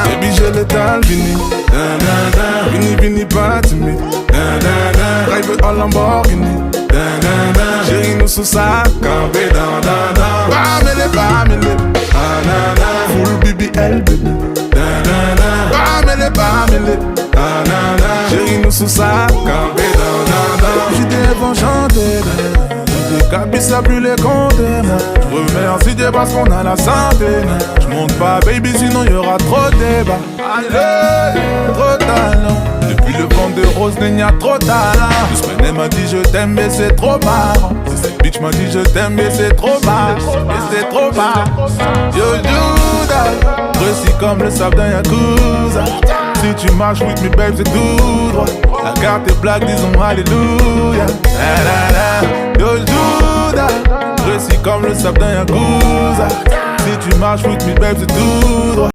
Baby, j'ai l'étal Vini. Vini, Vini, pas timide. Drive en Lamborghini. Chérie, nous sous sa campé. Bamele. Full BBL, baby. Bamele. Chérie, nous sous sa campé. J'étais vont chanter. Cabis a plus les compter. Remercie Dieu parce qu'on a la santé. J'monte pas baby sinon y'aura trop de débat. Allez, trop de talent. Depuis le vent de rose il y a trop de talent. Doucement elle m'a dit je t'aime mais c'est trop marrant. Cette bitch m'a dit je t'aime mais c'est trop bas. Mais c'est trop bas. Yo Judas, précis comme le sable d'un Yakuza. Si tu marches with me babe c'est tout droit. La carte est blague disons alléluia. Yo Judas, précis comme le sable d'un Yakuza. Si tu marches with me babe c'est tout droit.